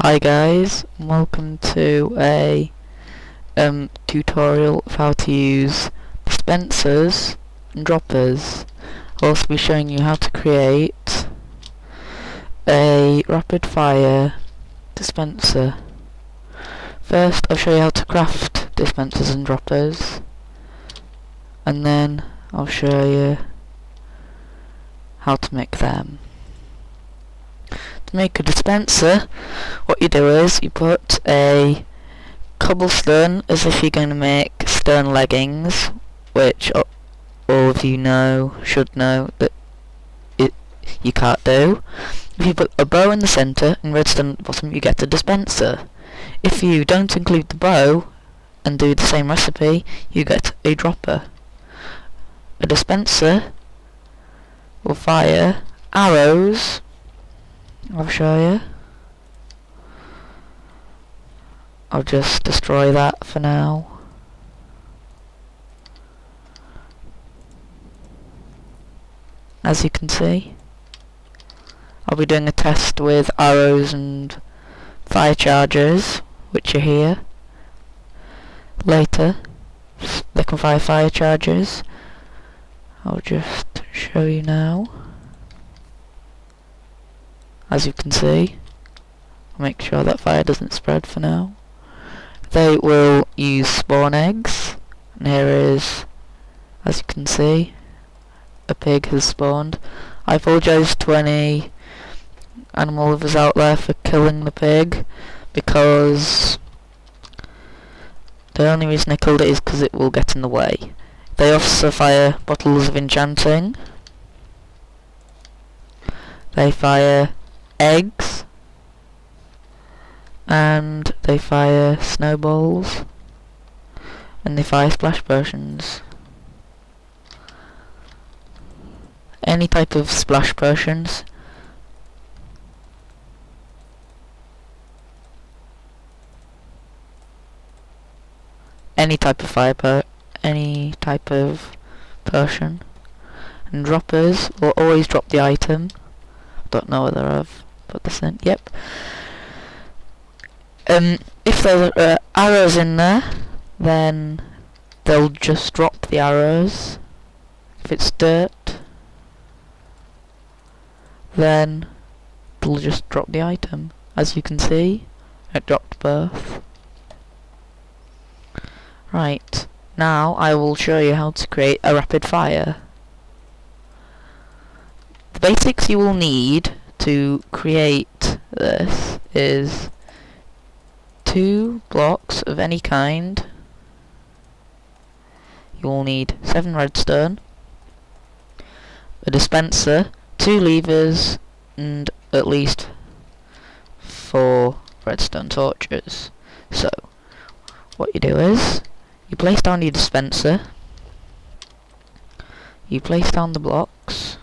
Hi guys, welcome to a tutorial of how to use dispensers and droppers. I'll also be showing you how to create a rapid fire dispenser. First I'll show you how to craft dispensers and droppers, and then I'll show you how to make them. To make a dispenser, what you do is you put a cobblestone as if you're going to make stone leggings, which all of you should know that you can't do. If you put a bow in the centre and redstone at the bottom, you get a dispenser. If you don't include the bow and do the same recipe, you get a dropper. A dispenser will fire arrows. I'll show you. I'll just destroy that for now. As you can see, I'll be doing a test with arrows and fire chargers, which are here. Later, they can fire fire chargers. I'll just show you now. As you can see, I'll make sure that fire doesn't spread for now. They will use spawn eggs, and here is, as you can see, a pig has spawned. I apologise to any animal lovers out there for killing the pig, because the only reason I killed it is because it will get in the way. They also fire bottles of enchanting. They fire eggs, and they fire snowballs, and they fire splash potions. Any type of splash potions. Any type of any type of potion. And droppers will always drop the item. Don't know whether I've put this in. Yep. If there are arrows in there, then they'll just drop the arrows. If it's dirt, then they'll just drop the item. As you can see, it dropped both. Right, now I will show you how to create a rapid fire. The basics you will need to create this is 2 blocks of any kind. You will need 7 redstone, a dispenser, 2 levers, and at least 4 redstone torches. So, what you do is, you place down your dispenser, you place down the blocks,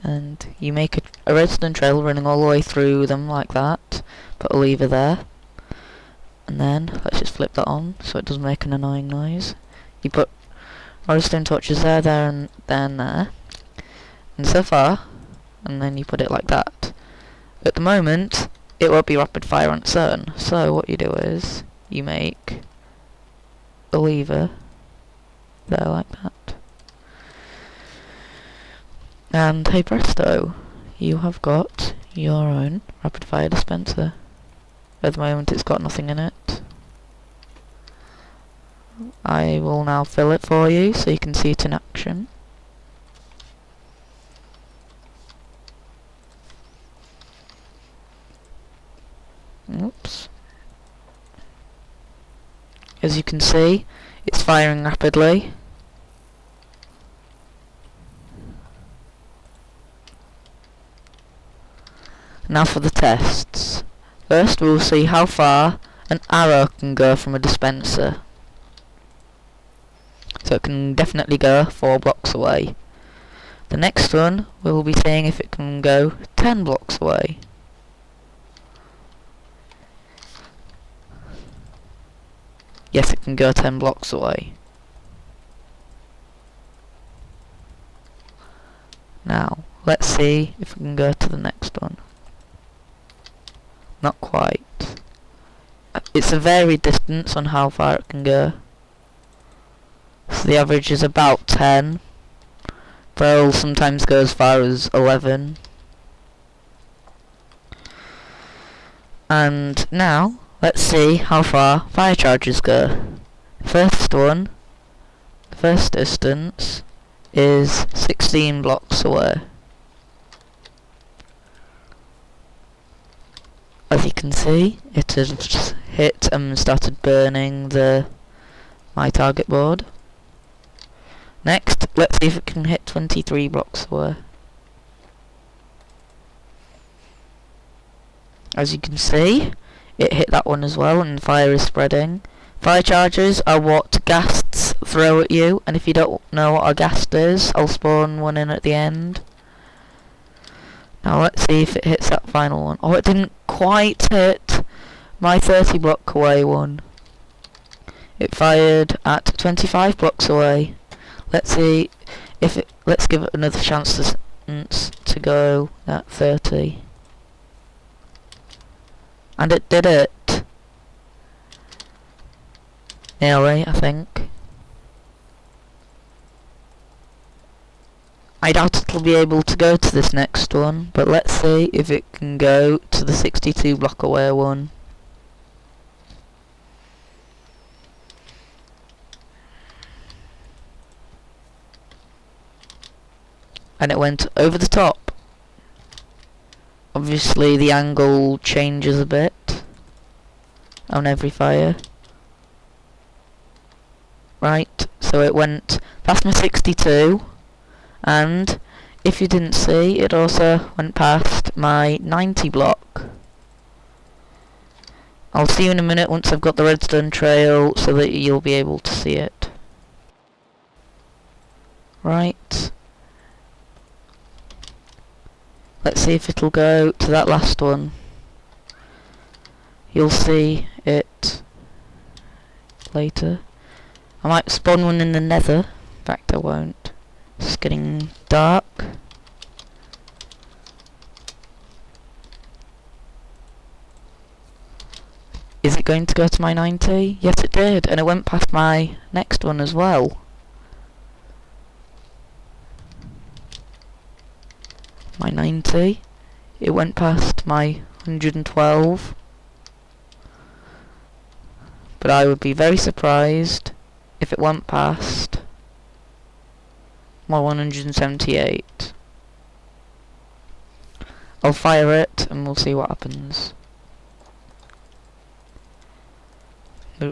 and you make a redstone trail running all the way through them like that. Put a lever there, and then let's just flip that on so it doesn't make an annoying noise. You put redstone torches there, and there, and so far, and then you put it like that. At the moment, it won't be rapid fire on its own, so what you do is you make a lever there like that. And hey presto, you have got your own rapid fire dispenser. At the moment it's got nothing in it. I will now fill it for you so you can see it in action. Oops. As you can see, it's firing rapidly. Now for the tests. First we'll see how far an arrow can go from a dispenser. So it can definitely go 4 blocks away. The next one we'll be seeing if it can go 10 blocks away. Yes, it can go 10 blocks away. Now, let's see if we can go to the next one. a varied distance on how far it can go. So the average is about 10, but it'll sometimes go as far as 11. And now, let's see how far fire charges go. The first distance is 16 blocks away. As you can see, it has hit and started burning my target board. Next, let's see if it can hit 23 blocks away. As you can see, it hit that one as well, and fire is spreading. Fire charges are what ghasts throw at you, and if you don't know what a ghast is, I'll spawn one in at the end. Now let's see if it hits that final one. Oh, it didn't quite hit my 30 block away one. It fired at 25 blocks away. Let's see if let's give it another chance to go at 30. And it did it. Nearly, I think. I doubt it'll be able to go to this next one, but let's see if it can go to the 62 block away one. And it went over the top. Obviously the angle changes a bit on every fire. Right, so it went past my 62, and if you didn't see, it also went past my 90 block. I'll see you in a minute once I've got the redstone trail so that you'll be able to see it. Right. Let's see if it'll go to that last one. You'll see it later. I might spawn one in the nether. In fact, I won't. It's getting dark. Is it going to go to my 90? Yes, it did, and it went past my next one as well. My 90. It went past my 112. But I would be very surprised if it went past my 178. I'll fire it and we'll see what happens.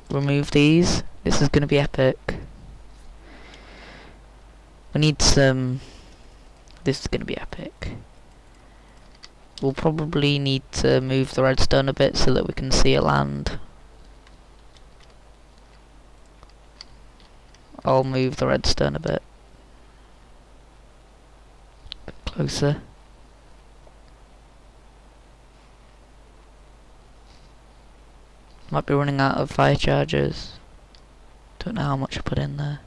Remove these. This is going to be epic. We need some... This is going to be epic. We'll probably need to move the redstone a bit so that we can see it land. I'll move the redstone a bit closer. Might be running out of fire charges. Don't know how much I put in there.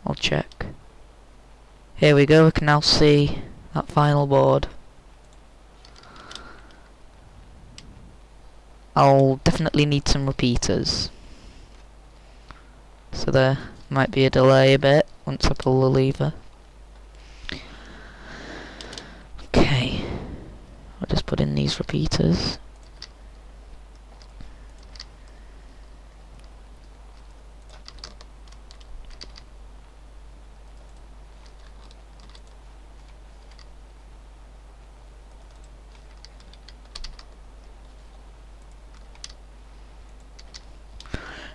I'll check. Here we go, we can now see that final board. I'll definitely need some repeaters. So there might be a delay a bit once I pull the lever. Okay, I'll just put in these repeaters.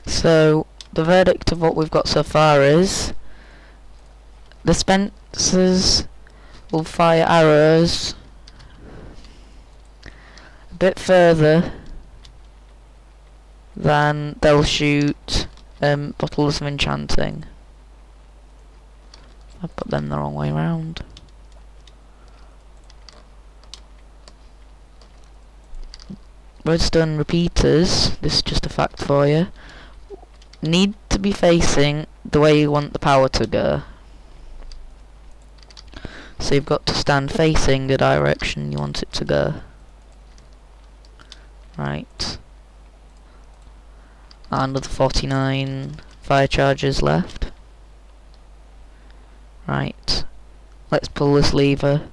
So, the verdict of what we've got so far is the dispensers will fire arrows a bit further than they'll shoot bottles of enchanting. I put them the wrong way around. Redstone repeaters, this is just a fact for you, need to be facing the way you want the power to go. So you've got to stand facing the direction you want it to go. Right. Another 49 fire charges left. Right. Let's pull this lever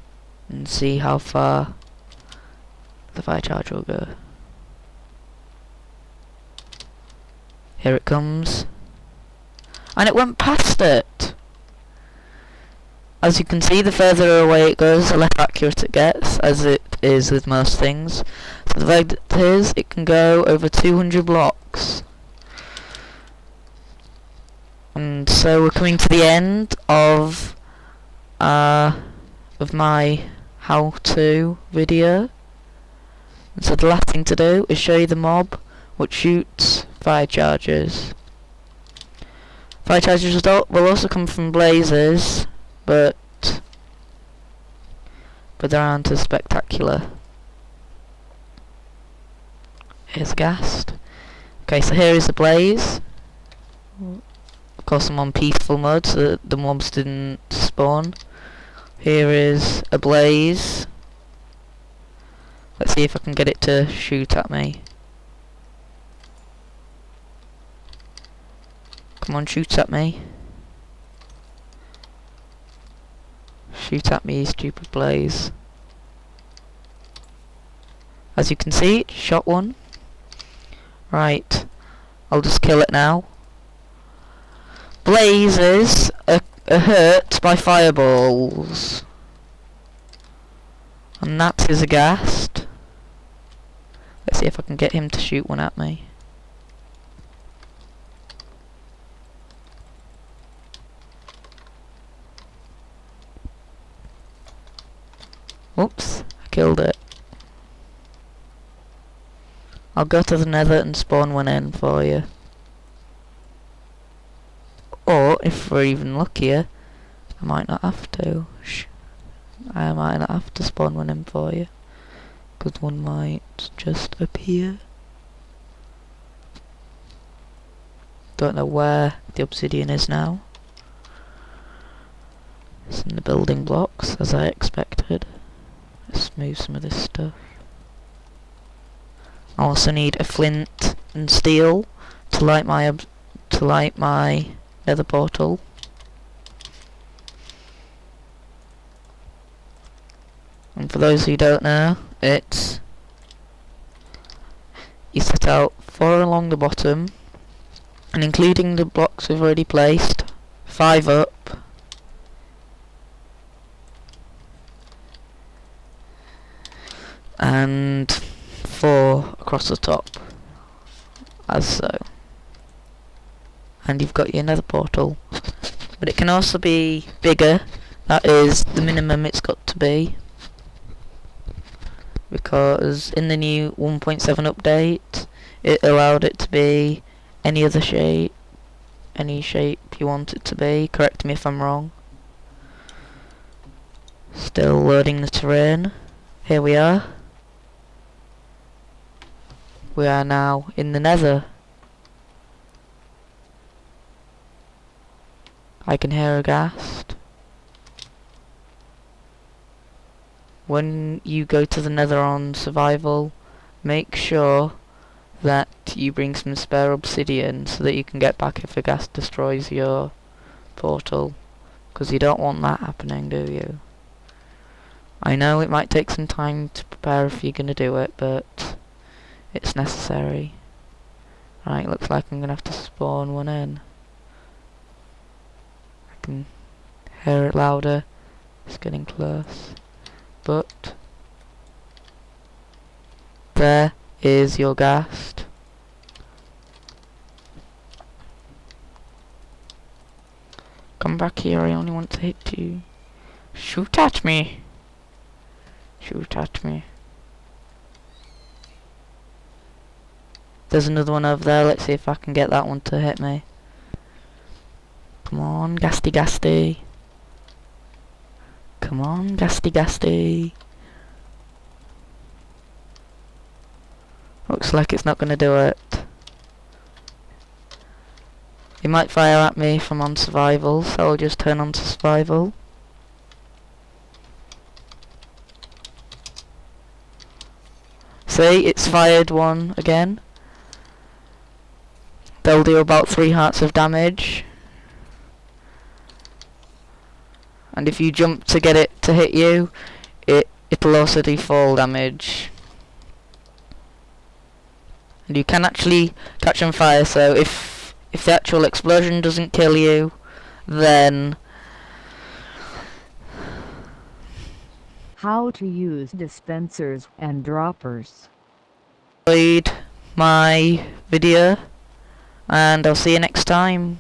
and see how far the fire charge will go. Here it comes. And it went past it! As you can see, the further away it goes, the less accurate it gets, as it is with most things. So the fact is, it can go over 200 blocks. And so we're coming to the end of my how-to video. And so the last thing to do is show you the mob which shoots fire charges. Fire charges will also come from blazes, but they aren't as spectacular. Here's a ghast. Okay, so here is a blaze. Of course I'm on peaceful mode so that the mobs didn't spawn. Here is a blaze. Let's see if I can get it to shoot at me. Come on, shoot at me. Shoot at me, you stupid blaze. As you can see, it shot one. Right, I'll just kill it now. Blazes are hurt by fireballs. And that is a ghast. Let's see if I can get him to shoot one at me. Oops, I killed it. I'll go to the nether and spawn one in for you. Or, if we're even luckier, I might not have to. I might not have to spawn one in for you. Because one might just appear. Don't know where the obsidian is now. It's in the building blocks, as I expected. Let's move some of this stuff. I also need a flint and steel to light my nether portal. And for those who don't know, it's you set out 4 along the bottom, and including the blocks we've already placed, 5 up, and 4 across the top, as so. And you've got your nether portal. But it can also be bigger, that is the minimum it's got to be. Because in the new 1.7 update, it allowed it to be any other shape, any shape you want it to be. Correct me if I'm wrong. Still loading the terrain. Here we are. We are now in the nether. I can hear a ghast. When you go to the nether on survival, make sure that you bring some spare obsidian so that you can get back if a ghast destroys your portal. Because you don't want that happening, do you? I know it might take some time to prepare if you're going to do it, but it's necessary. Right, looks like I'm going to have to spawn one in. I can hear it louder. It's getting close. But there is your ghast. Come back here, I only want to hit you. Shoot at me. Shoot at me. There's another one over there, let's see if I can get that one to hit me. Come on, ghasty ghasty. Come on, ghasty ghasty. Looks like it's not going to do it. It might fire at me if I'm on survival, so I'll just turn on to survival. See, it's fired one again. They'll do about 3 hearts of damage. And if you jump to get it to hit you, it'll also do fall damage. And you can actually catch on fire, so if the actual explosion doesn't kill you, then How to use dispensers and droppers. enjoyed my video, and I'll see you next time.